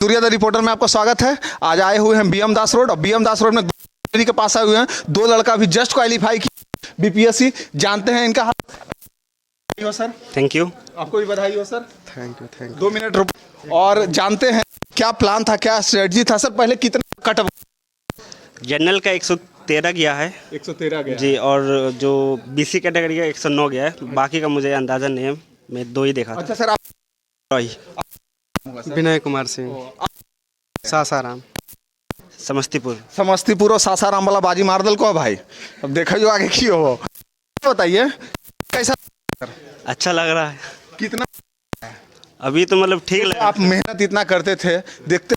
सूर्योदय रिपोर्टर में आपका स्वागत है। आज आए हुए हैं बीएम दास रोड और बीएम दास रोड में के पास आए हुए हैं दो लड़का भी जस्ट क्वालिफाई किया बीपीएससी। जानते हैं इनका हाल हो सर। Thank you. आपको भी बधाई हो सर। थैंक यू 2 मिनट रुक और जानते हैं क्या प्लान था, क्या स्ट्रेटजी था सर। पहले कितना कट जनरल का 113 गया है 113 गया जी, और जो बीसी कैटेगरी का 109 गया है। बाकी का मुझे अंदाज़ा नहीं है, मैं 2 ही देखा था। अच्छा सर, आप रॉय विनय कुमार सिंह सासाराम समस्तीपुर और सासाराम वाला बाजी मार दल को भाई। अब देखा जो आगे की हो, बताइए कैसा अच्छा लग रहा है। कितना अभी तो मतलब ठीक लग रहा आप मेहनत इतना करते थे, देखते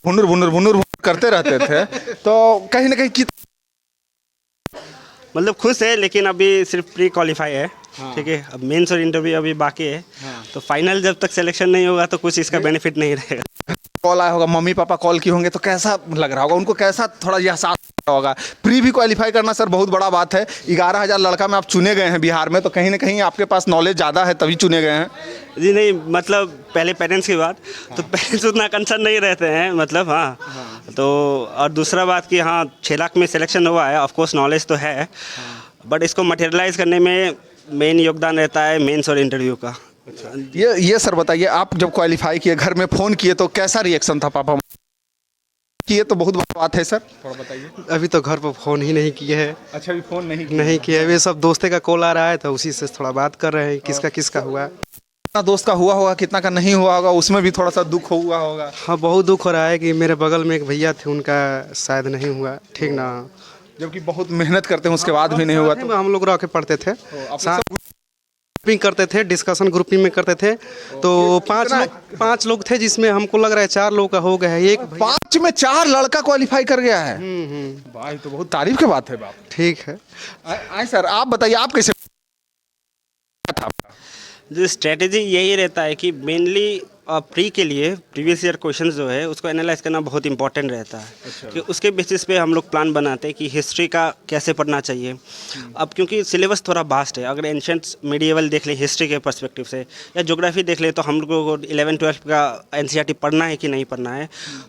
भुनुर भुनुर भुनुर भुनुर करते रहते थे तो कहीं ना कहीं मतलब खुश है, लेकिन अभी सिर्फ प्री क्वालिफाई है। ठीक है, अब मेंस और इंटरव्यू अभी बाकी है। तो फाइनल जब तक सिलेक्शन नहीं होगा तो कुछ इसका बेनिफिट नहीं रहेगा। कॉल आया होगा, मम्मी पापा कॉल की होंगे तो कैसा लग रहा होगा उनको, कैसा थोड़ा यह एहसास होगा। प्री भी क्वालिफाई करना सर बहुत बड़ा बात है। 11,000 लड़का में आप चुने गए हैं बिहार में, तो कहीं ना कहीं आपके पास नॉलेज ज़्यादा है तभी चुने गए हैं। जी नहीं, मतलब पहले पेरेंट्स की बात, तो पेरेंट्स उतना कंसर्न नहीं रहते हैं, मतलब तो और दूसरा बात कि 6 लाख में सिलेक्शन हुआ है। ऑफकोर्स नॉलेज तो है, बट इसको मटेरियलाइज करने में मेन योगदान रहता है मेंस और इंटरव्यू का। ये सर बताइए, आप जब क्वालिफाई किए घर में फ़ोन किए तो कैसा रिएक्शन था पापा किए? तो बहुत बड़ी बात है सर, थोड़ा बताइए। अभी तो घर पर फ़ोन ही नहीं किए हैं। अच्छा, अभी फ़ोन नहीं किया। अभी सब दोस्ते का कॉल आ रहा है तो उसी से थोड़ा बात कर रहे हैं किसका किसका हुआ। कितना दोस्त का हुआ होगा, कितना का नहीं हुआ होगा, उसमें भी थोड़ा सा दुख हुआ होगा। हाँ, बहुत दुख हो रहा है कि मेरे बगल में एक भैया थे, उनका शायद नहीं हुआ। ठीक ना, जबकि बहुत मेहनत करते हैं उसके बाद भी नहीं हुआ। तो हम लोग रह के पढ़ते थे, ग्रुपिंग करते थे, डिस्कशन ग्रुपिंग में करते थे। तो 5 लोग थे, जिसमें हमको लग रहा है 4 लोग का हो गया है। एक 5 में 4 लड़का क्वालिफाई कर गया है। भाई तो बहुत तारीफ की बात है बाप। ठीक है। आए सर, आप बताइए आप कैसे था? जो स्ट्रेटेजी यही रहता है कि मेनली प्री के लिए प्रीवियस ईयर क्वेश्चंस जो है उसको एनालाइज करना बहुत इंपॉर्टेंट रहता है। अच्छा। कि उसके बेसिस पे हम लोग प्लान बनाते हैं कि हिस्ट्री का कैसे पढ़ना चाहिए। अब क्योंकि सिलेबस थोड़ा वास्ट है, अगर एंशंट मीडिएवल देख लें हिस्ट्री के पर्सपेक्टिव से, या ज्योग्राफी देख लें, तो हम लोगों को 11-12 का एनसीईआरटी पढ़ना है कि नहीं पढ़ना है।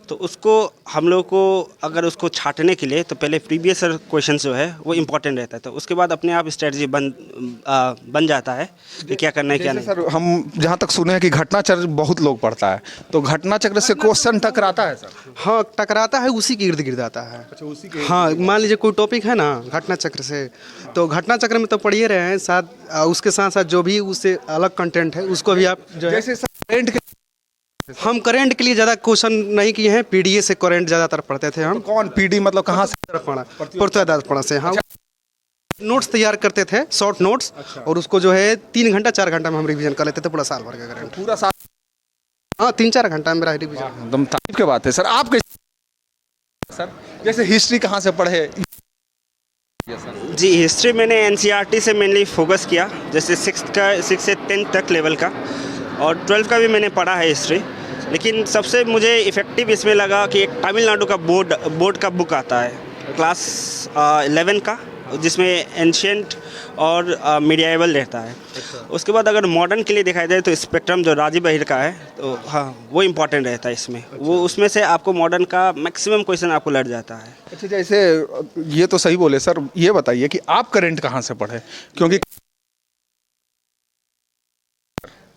तो उसको हम लोग को अगर उसको छाटने के लिए तो पहले प्रीवियस ईयर क्वेश्चन जो है वो इंपॉर्टेंट रहता है, तो उसके बाद अपने आप स्ट्रेटजी बन जाता है कि क्या करना है क्या नहीं। सर हम जहाँ तक सुने हैं कि घटना चक्र बहुत लोग पढ़ता है, तो घटना चक्र से क्वेश्चन टकराता है सर? हाँ, टकराता है, उसी के इर्द गिर्द आता है। अच्छा, उसी के हाँ, मान लीजिए कोई टॉपिक है ना घटना चक्र से, तो घटना चक्र में तो पढ़िए रहे हैं, साथ उसके साथ साथ जो भी उससे अलग कंटेंट है उसको भी आप जो है। जैसे करेंट के हम करंट के लिए ज़्यादा क्वेश्चन नहीं किए हैं, पीडीए से करंट ज़्यादातर पढ़ते थे हम। तो कौन पीडी मतलब कहाँ से पढ़ा? पढ़ा से। हाँ, नोट्स तैयार करते थे, शॉर्ट नोट्स। अच्छा। और उसको जो है 3 घंटा 4 घंटा में हम रिवीजन कर लेते थे पूरा साल भर का करंट। पूरा साल? हाँ, 3-4 घंटा में मेरा रिवीजन। एकदम तारीफ की बात है सर। आप कैसे सर, जैसे हिस्ट्री कहाँ से पढ़े? जी, हिस्ट्री मैंने एनसीईआरटी से मेनली फोकस किया, जैसे 6 से 10 तक लेवल का, और 12 का भी मैंने पढ़ा है हिस्ट्री। लेकिन सबसे मुझे इफ़ेक्टिव इसमें लगा कि एक तमिलनाडु का बोर्ड का बुक आता है क्लास 11 का, जिसमें एंशियंट और मीडिएवल रहता है। अच्छा। उसके बाद अगर मॉडर्न के लिए देखा जाए तो स्पेक्ट्रम जो राजीव बहिर का है, तो हाँ वो इम्पॉर्टेंट रहता है इसमें। अच्छा। वो उसमें से आपको मॉडर्न का मैक्सिमम क्वेश्चन आपको लड़ जाता है। अच्छा, जैसे ये तो सही बोले सर। ये बताइए कि आप करंट कहाँ से पढ़े? क्योंकि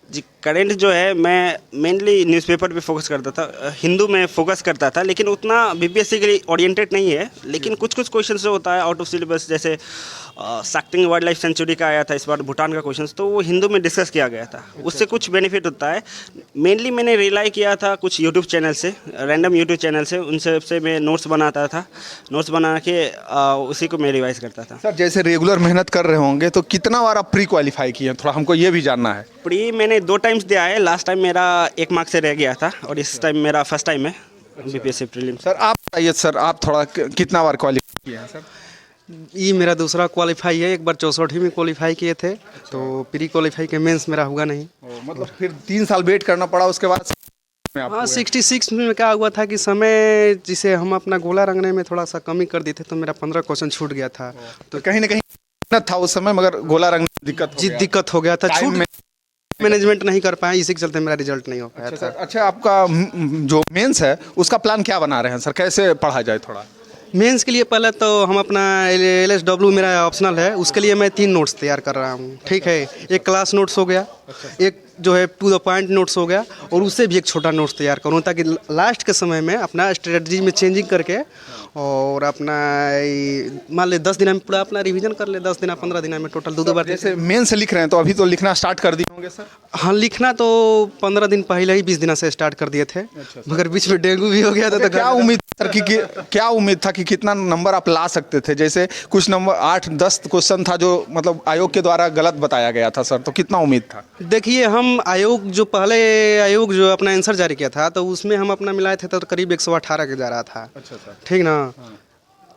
जी, करंट जो है मैं मेनली न्यूज़पेपर पे फोकस करता था, हिंदू में फोकस करता था, लेकिन उतना बीपीएससी के लिए ओरिएंटेड नहीं है। लेकिन कुछ क्वेश्चन जो होता है आउट ऑफ सिलेबस, जैसे सक्टिंग वाइल्ड लाइफ सेंचुरी का आया था इस बार, भूटान का क्वेश्चन, तो वो हिंदू में डिस्कस किया गया था। उससे कुछ बेनिफिट होता है। मेनली मैंने रिलाई किया था कुछ यूट्यूब चैनल से, रैंडम यूट्यूब चैनल से, उनसे मैं नोट्स बनाता था। नोट्स बना के उसी को मैं रिवाइज करता था। सर जैसे रेगुलर मेहनत कर रहे होंगे तो कितना बार आप प्री क्वालिफाई किए? थोड़ा हमको ये भी जानना है। प्री मैंने 2 टाइम्स दिया है। लास्ट टाइम मेरा 1 मार्क से रह गया था, और इस टाइम मेरा फर्स्ट टाइम है बीपीएससी प्रीलिम। सर आप बताइए सर, आप थोड़ा कितना बार क्वालिफाई किए हैं सर? ये मेरा दूसरा क्वालिफाई है। एक बार 64 में क्वालिफाई किए थे। अच्छा। तो प्री क्वालिफाई के मेंस मेरा हुआ नहीं। मतलब फिर 3 साल वेट करना पड़ा उसके बाद? हाँ, 66 में क्या हुआ था कि समय जिसे हम अपना गोला रंगने में थोड़ा सा कमी कर दिए थे, तो मेरा 15 क्वेश्चन छूट गया था। तो कहीं ना कहीं था उस समय, मगर गोला रंगने में दिक्कत हो गया था। छूट मैनेजमेंट नहीं कर पाए, इसी के चलते मेरा रिजल्ट नहीं हो पाया था। अच्छा आपका जो मेंस है उसका प्लान क्या बना रहे हैं सर, कैसे पढ़ा जाए थोड़ा? मेंस के लिए पहले तो हम अपना LSW मेरा ऑप्शनल है, उसके लिए मैं 3 नोट्स तैयार कर रहा हूँ। ठीक है, एक क्लास नोट्स हो गया, एक जो है टू द पॉइंट नोट्स हो गया, और उससे भी एक छोटा नोट्स तैयार करूँ ताकि लास्ट के समय में अपना स्ट्रेटजी में चेंजिंग करके और अपना मान ले 10 दिन में पूरा अपना रिवीजन कर ले, 10 दिन 15 दिन में टोटल 2 बार। जैसे मेन से लिख रहे हैं तो अभी तो लिखना स्टार्ट कर दिए होंगे सर? हाँ, लिखना तो 15 दिन पहले ही 20 दिन से स्टार्ट कर दिए थे, मगर बीच में डेंगू भी हो गया था। तो क्या उम्मीद सर क्या उम्मीद था कि कितना नंबर आप ला सकते थे? जैसे कुछ नंबर 8-10 क्वेश्चन था जो मतलब आयोग के द्वारा गलत बताया गया था सर, तो कितना उम्मीद था? देखिए, हम आयोग जो अपना आंसर जारी किया था तो उसमें हम अपना मिलाए थे तो करीब 118 के जा रहा था। अच्छा सर, ठीक ना?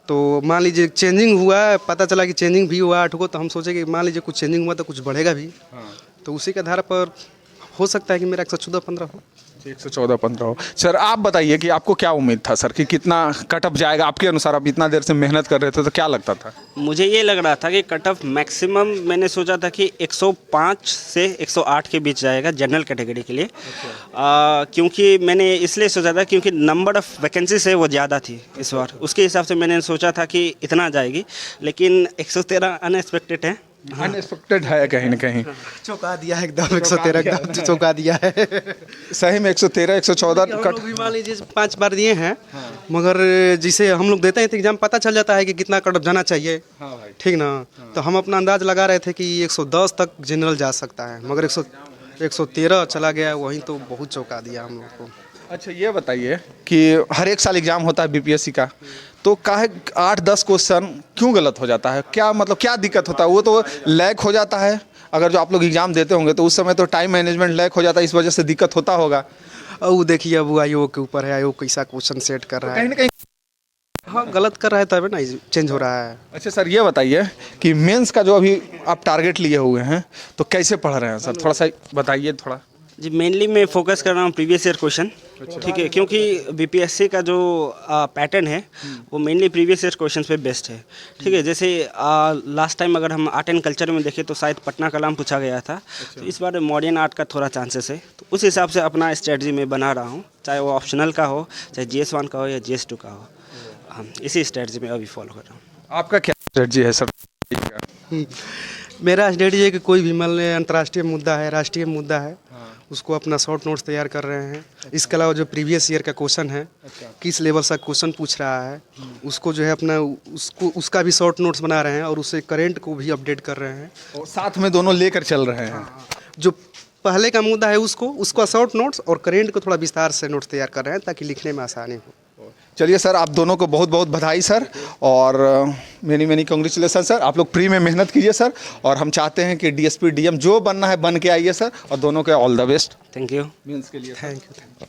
तो मान लीजिए चेंजिंग हुआ, पता चला कि चेंजिंग भी हुआ 8 को, तो हम सोचे कि मान लीजिए कुछ चेंजिंग हुआ तो कुछ बढ़ेगा भी, तो उसी के आधार पर हो सकता है कि मेरा 114-15 हो। 114-15 हो। सर आप बताइए कि आपको क्या उम्मीद था सर कि कितना कट ऑफ जाएगा आपके अनुसार? आप इतना देर से मेहनत कर रहे थे तो क्या लगता था? मुझे ये लग रहा था कि कट ऑफ मैक्सिमम मैंने सोचा था कि 105 से 108 के बीच जाएगा जनरल कैटेगरी के लिए। क्योंकि मैंने इसलिए सोचा था क्योंकि नंबर ऑफ़ वैकेंसीज है वो ज़्यादा थी इस बार, उसके हिसाब से मैंने सोचा था कि इतना जाएगी, लेकिन 113 अनएक्सपेक्टेड है। अनएक्सपेक्टेड है कहीं ना कहीं, चौंका दिया है एकदम, 113 एकदम चौंका दिया है। सही में 113-114 कट। भी मान लीजिए 5 बार दिए हैं, मगर जिसे हम लोग देते हैं तो एग्जाम पता चल जाता है कि कितना कट ऑफ जाना चाहिए। ठीक ना? तो हम अपना अंदाज लगा रहे थे कि 110 तक जनरल जा सकता है, मगर 113 चला गया, वहीं तो बहुत चौंका दिया हम लोग को। अच्छा ये बताइए कि हर एक साल एग्जाम होता है बीपीएससी का, तो काहे 8-10 क्वेश्चन क्यों गलत हो जाता है? क्या मतलब क्या दिक्कत होता है? वो तो लैग हो जाता है, अगर जो आप लोग एग्जाम देते होंगे तो उस समय तो टाइम मैनेजमेंट लैग हो जाता है, इस वजह से दिक्कत होता होगा। अब देखिए, अब आयोग के ऊपर है, आयोग कैसा क्वेश्चन सेट कर रहा कहीं है। ना कहीं हाँ, गलत कर रहा है तब ना चेंज हो रहा है। अच्छा सर ये बताइए कि मेंस का जो अभी आप टारगेट लिए हुए हैं तो कैसे पढ़ रहे हैं सर, थोड़ा सा बताइए थोड़ा। जी, मेनली मैं फोकस कर रहा हूँ प्रीवियस ईयर क्वेश्चन। ठीक है, क्योंकि बीपीएससी का जो पैटर्न है वो मेनली प्रीवियस ईयर क्वेश्चन पे बेस्ड है। ठीक है, जैसे लास्ट टाइम अगर हम आर्ट एंड कल्चर में देखें तो शायद पटना कलाम पूछा गया था। तो इस बार मॉडर्न आर्ट का थोड़ा चांसेस है, तो उस हिसाब से अपना स्ट्रेटजी में बना रहा हूँ, चाहे वो ऑप्शनल का हो, चाहे GS1 का हो या GS2 का हो। हम इसी स्ट्रेटजी में अभी फॉलो कर रहा हूँ। आपका क्या स्ट्रेटजी है सर? मेरा स्ट्रेटजी है कि कोई भी मान लें अंतर्राष्ट्रीय मुद्दा है, राष्ट्रीय मुद्दा है, उसको अपना शॉर्ट नोट्स तैयार कर रहे हैं। इसके अलावा जो प्रीवियस ईयर का क्वेश्चन है, किस लेवल से क्वेश्चन पूछ रहा है, उसको जो है अपना उसका भी शॉर्ट नोट्स बना रहे हैं और उससे करेंट को भी अपडेट कर रहे हैं। और साथ में दोनों लेकर चल रहे हैं। जो पहले का मुद्दा है उसका शॉर्ट नोट्स और करेंट को थोड़ा विस्तार से नोट्स तैयार कर रहे हैं ताकि लिखने में आसानी हो। चलिए सर, आप दोनों को बहुत बहुत बधाई सर, और मेनी कांग्रेचुलेसन सर। आप लोग प्री में मेहनत कीजिए सर, और हम चाहते हैं कि DSP DM जो बनना है बन के आइए सर, और दोनों के all the best thank you. Means के लिए। Thank you.